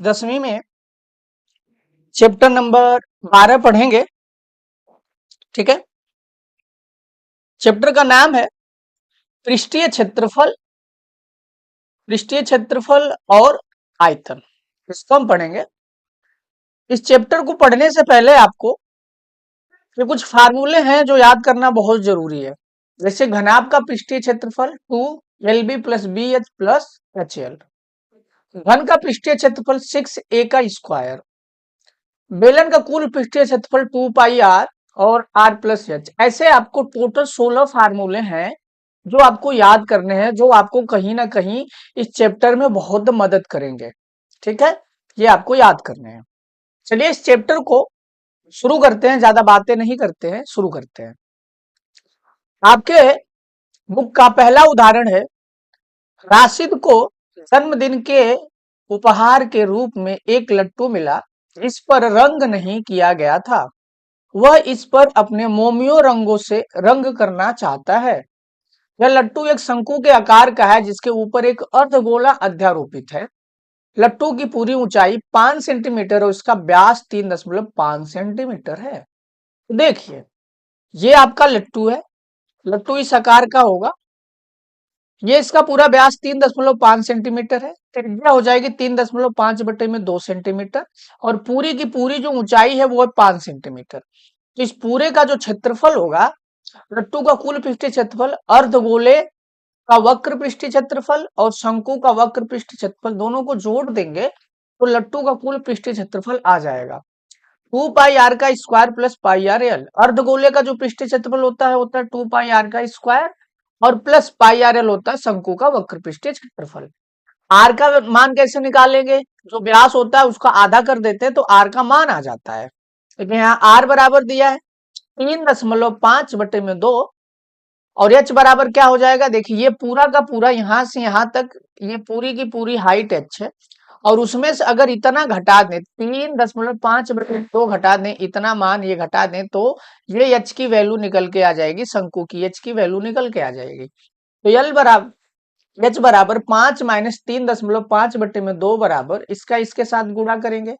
10वीं में chapter number 12 पढ़ेंगे। ठीक है। चैप्टर का नाम है पृष्ठीय क्षेत्रफल, पृष्ठीय क्षेत्रफल और आयतन। इसको हम पढ़ेंगे। इस चैप्टर को पढ़ने से पहले आपको ये कुछ फार्मूले हैं जो याद करना बहुत जरूरी है। जैसे घनाभ का पृष्ठीय क्षेत्रफल 2 LB plus B H plus H L, घन का पृष्ठीय क्षेत्रफल 6A का स्क्वायर, बेलन का कुल पृष्ठीय क्षेत्रफल 2 पाई आर और आर प्लस एच। ऐसे आपको टोटल 16 फार्मूले हैं जो आपको याद करने हैं, जो आपको कहीं ना कहीं इस चैप्टर में बहुत मदद करेंगे। ठीक है, ये आपको याद करने हैं। चलिए इस चैप्टर को शुरू करते हैं, ज्यादा बातें नहीं करते हैं, शुरू करते हैं। आपके बुक का पहला उदाहरण है, राशिद को जन्मदिन के उपहार के रूप में एक लट्टू मिला, इस पर रंग नहीं किया गया था। वह इस पर अपने मोमियो रंगों से रंग करना चाहता है। यह लट्टू एक शंकु के आकार का है जिसके ऊपर एक अर्धगोला अध्यारोपित है। लट्टू की पूरी ऊंचाई 5 सेंटीमीटर और इसका व्यास 3.5 सेंटीमीटर है। तो देखिए, ये आपका लट्टू है, लट्टू इस आकार का होगा। ये इसका पूरा व्यास 3.5 सेंटीमीटर है, त्रिज्या हो जाएगी 3.5/2 सेंटीमीटर और पूरी की पूरी जो ऊंचाई है वो है 5 सेंटीमीटर। तो इस पूरे का जो क्षेत्रफल होगा, लट्टू का कुल पृष्ठीय क्षेत्रफल, अर्धगोले का वक्र पृष्ठीय क्षेत्रफल और शंकु का वक्र पृष्ठीय क्षेत्रफल दोनों को जोड़ देंगे तो लट्टू का कुल पृष्ठीय क्षेत्रफल आ जाएगा 2 पाई आर का square plus pi r l. अर्धगोले का जो पृष्ठीय क्षेत्रफल होता है 2 पाई आर का स्क्वायर और प्लस पाई आर एल होता है शंकु का वक्र पृष्ठीय क्षेत्रफल। आर का मान कैसे निकालेंगे? जो व्यास होता है उसका आधा कर देते हैं तो आर का मान आ जाता है। लेकिन यहाँ आर बराबर दिया है 3.5/2 और एच बराबर क्या हो जाएगा? देखिए ये पूरा का पूरा यहां से यहां तक, ये पूरी की पूरी हाइट एच है और उसमें से अगर इतना घटा दें 3.5/2 घटा दें, इतना मान ये घटा दें तो ये एच की वैल्यू निकल के आ जाएगी, शंकु की एच की वैल्यू निकल के आ जाएगी। तो एल बराबर एच बराबर 5 माइनस 3.5/2 बराबर इसका इसके साथ गुणा करेंगे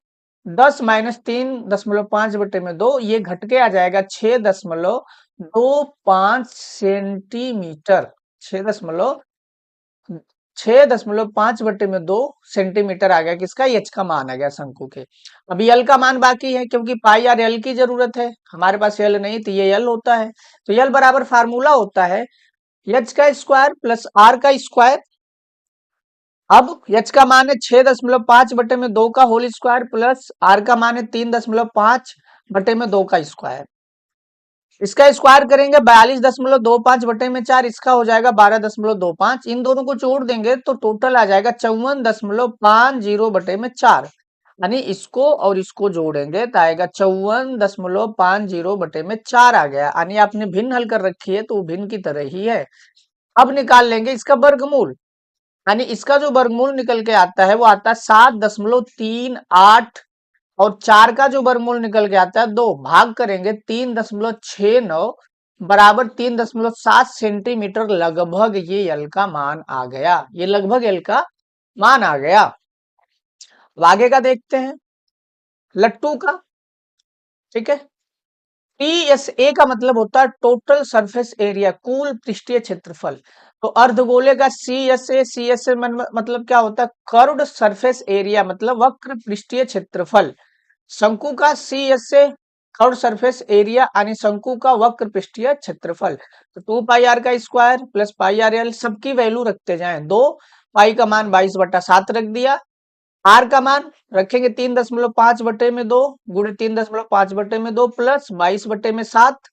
10 - 3.5/2, ये घट के आ जाएगा 6.25 सेंटीमीटर। 6.5/2 सेंटीमीटर आ गया, किसका? एच का मान आ गया शंकु के। अभी एल का मान बाकी है क्योंकि पाई आर एल की जरूरत है, हमारे पास एल नहीं तो ये एल होता है। तो एल बराबर फार्मूला होता है एच का स्क्वायर प्लस आर का स्क्वायर। अब एच का मान है 6.5/2 का होल स्क्वायर प्लस आर का मान है 3.5/2 का स्क्वायर। इसका स्क्वायर करेंगे 42.25/4, इसका हो जाएगा 12.25। इन दोनों को जोड़ देंगे तो टोटल आ जाएगा 54.50/4। यानी इसको और इसको जोड़ेंगे तो आएगा 54.50/4 आ गया। यानी आपने भिन्न हल कर रखी है तो भिन्न की तरह ही है। अब निकाल लेंगे इसका वर्गमूल, यानी इसका जो वर्गमूल निकल के आता है वो आता है 7.38 और 4 का जो वर्गमूल निकल के आता है 2, भाग करेंगे 3.69 बराबर 3.7 सेंटीमीटर। लगभग ये एल का मान आ गया, ये लगभग एल का मान आ गया। अब आगे का देखते हैं लट्टू का। ठीक है, टीएसए का मतलब होता है टोटल सरफेस एरिया, कुल पृष्ठीय क्षेत्रफल। तो अर्धगोले का सी एस ए मतलब क्या होता है? कर्व्ड सरफेस एरिया, मतलब वक्र पृष्ठीय क्षेत्रफल। शंकु का C S A curved surface area यानी शंकु का वक्र पृष्ठीय क्षेत्रफल। तो 2 पाई आर का square plus pi r l, सबकी वैल्यू रखते जाएं। 2 पाई का मान 22/7 रख दिया, आर का मान रखेंगे 3.5/2 गुणे 3.5/2 प्लस 22/7।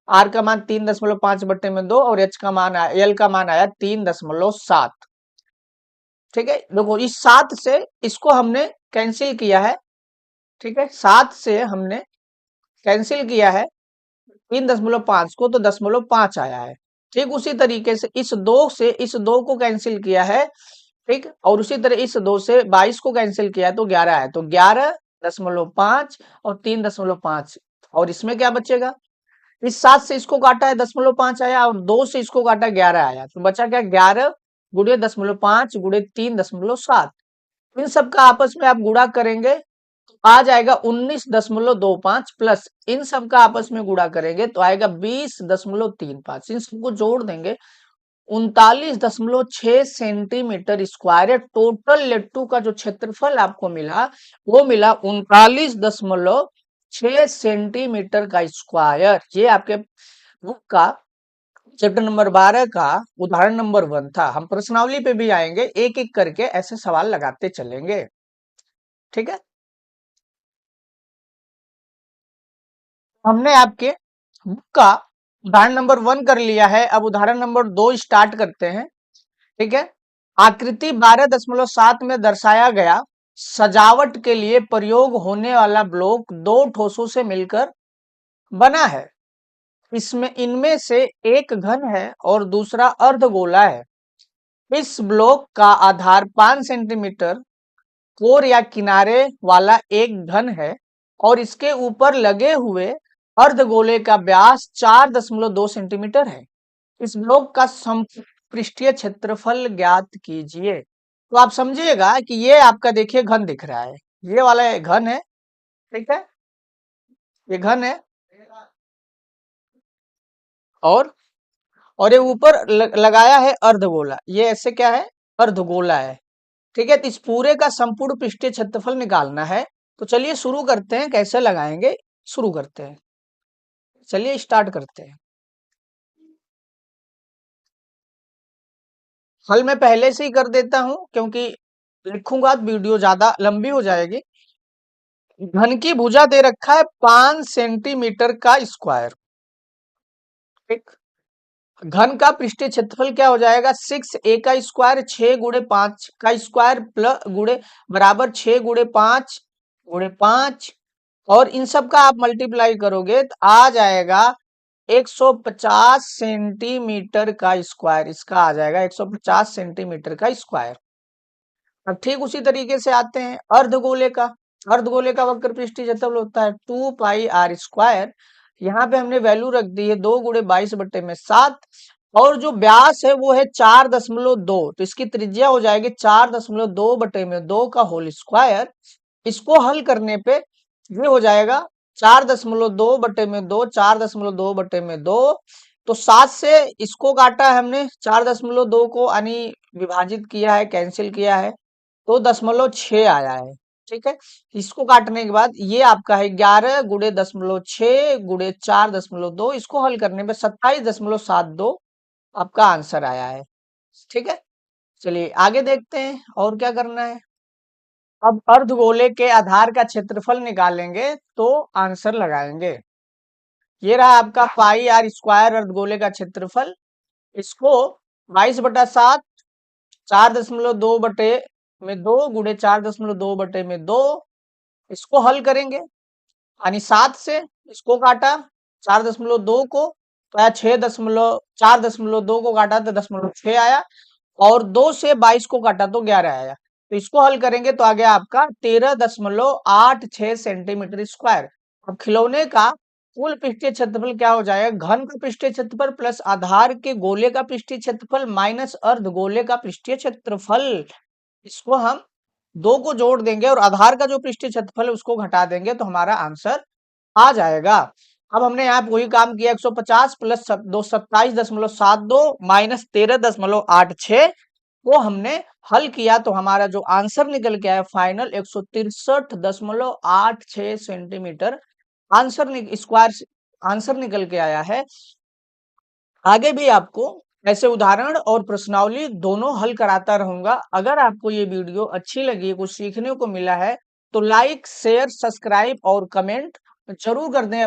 आर का मान 3.5/2 और एच का मान एल का मान आया 3.7। ठीक है, देखो इस 7 से इसको हमने कैंसिल किया है। ठीक है, 7 से हमने कैंसिल किया है 3.5 को तो 0.5 आया है। ठीक उसी तरीके से इस 2 से इस 2 को कैंसिल किया है। ठीक, और उसी तरह इस 2 से 22 को कैंसिल किया है तो 11 है। तो 11.5 और 3.5 और इसमें क्या बचेगा? इस 7 से इसको काटा है 0.5 आया और 2 से इसको काटा 11 आया, तो बचा क्या? 11 गुणे 0.5 गुणे 3.7। इन सब का आपस में आप गुणा करेंगे तो आ जाएगा 19.25 प्लस इन सब का आपस में गुणा करेंगे तो आएगा 20.35। इन सबको जोड़ देंगे 39.6 सेंटीमीटर स्क्वायर है। टोटल लेट्टू का जो क्षेत्रफल आपको मिला वो मिला 39.6 सेंटीमीटर का स्क्वायर। ये आपके बुक का चैप्टर नंबर 12 का उदाहरण नंबर 1 था। हम प्रश्नावली पे भी आएंगे, एक एक करके ऐसे सवाल लगाते चलेंगे, ठीक है। हमने आपके बुक का उदाहरण नंबर 1 कर लिया है। अब उदाहरण नंबर 2 स्टार्ट करते हैं, ठीक है। आकृति 12.7 में दर्शाया गया सजावट के लिए प्रयोग होने वाला ब्लॉक दो ठोसों से मिलकर बना है। इसमें इनमें से एक घन है और दूसरा अर्धगोला है। इस ब्लॉक का आधार 5 सेंटीमीटर कोर या किनारे वाला एक घन है और इसके ऊपर लगे हुए अर्धगोले का व्यास 4.2 सेंटीमीटर है। इस ब्लॉक का पृष्ठीय क्षेत्रफल ज्ञात कीजिए। तो आप समझिएगा कि ये आपका देखिए घन दिख रहा है, ये वाला घन है, ठीक है, ये घन है। और ये ऊपर लगाया है अर्धगोला, ये ऐसे क्या है, अर्धगोला है, ठीक है। तो इस पूरे का संपूर्ण पृष्ठीय क्षेत्रफल निकालना है। तो चलिए शुरू करते हैं, कैसे लगाएंगे शुरू करते हैं, चलिए स्टार्ट करते हैं। हल मैं पहले से ही कर देता हूं क्योंकि लिखूंगा तो वीडियो ज्यादा लंबी हो जाएगी। घन की भुजा दे रखा है 5 सेंटीमीटर का स्क्वायर, ठीक। घन का पृष्ठीय क्षेत्रफल क्या हो जाएगा, 6a का स्क्वायर 6 × 5 का स्क्वायर प्लस गुणे बराबर 6 × 5 × 5 और इन सब का आप मल्टीप्लाई करोगे तो आ जाएगा 150 सेंटीमीटर का स्क्वायर। इसका आ जाएगा 150 सेंटीमीटर का स्क्वायर। अब ठीक उसी तरीके से आते हैं अर्धगोले का। अर्धगोले का वक्र पृष्ठीय क्षेत्रफल होता है 2πr²। यहाँ पे हमने वैल्यू रख दी है 2 × 22/7 और जो व्यास है वो है 4.2। तो इसकी त्रिज्या हो जाएगी 4.2/2 का होल स्क्वायर। इसको हल करने पे ये हो जाएगा 4.2/2 4.2/2। तो 7 से इसको काटा है हमने, 4.2 को यानी विभाजित किया है, कैंसिल किया है, तो 0.6 आया है, ठीक है। इसको काटने के बाद ये आपका है 11 × 10.6 × 4.2। इसको हल करने पे 27.72 आपका आंसर आया है, ठीक है। चलिए आगे देखते हैं और क्या करना है। अब अर्धगोले के आधार का क्षेत्रफल निकालेंगे तो आंसर लगाएंगे। ये रहा आपका πr² अर्धगोले का क्षेत्रफल। इसको 22/7 4.2/2 गुणे 4.2/2 इसको हल करेंगे यानी 7 से इसको काटा 4.2 को तो आया 4.2 को काटा तो 0.6 आया और 2 से 22 को काटा तो 11 आया। तो इसको हल करेंगे तो आ गया आपका 13.86 सेंटीमीटर स्क्वायर। अब खिलौने का कुल पृष्ठीय क्षेत्रफल क्या हो जाएगा, घन का पृष्ठीय क्षेत्रफल प्लस आधार के गोले का पृष्ठीय क्षेत्रफल माइनस अर्ध गोले का पृष्ठीय क्षेत्रफल। इसको हम 2 को जोड़ देंगे और आधार का जो पृष्ठीय क्षेत्रफल है उसको घटा देंगे तो हमारा आंसर आ जाएगा। अब हमने यहाँ वही काम किया 150 प्लस 27.72 माइनस 13.86 को हमने हल किया तो हमारा जो आंसर निकल के आया फाइनल 163.86 सेंटीमीटर स्क्वायर आंसर निकल के आया है। आगे भी आपको ऐसे उदाहरण और प्रश्नावली दोनों हल कराता रहूंगा। अगर आपको ये वीडियो अच्छी लगी, कुछ सीखने को मिला है तो लाइक शेयर सब्सक्राइब और कमेंट जरूर कर दें।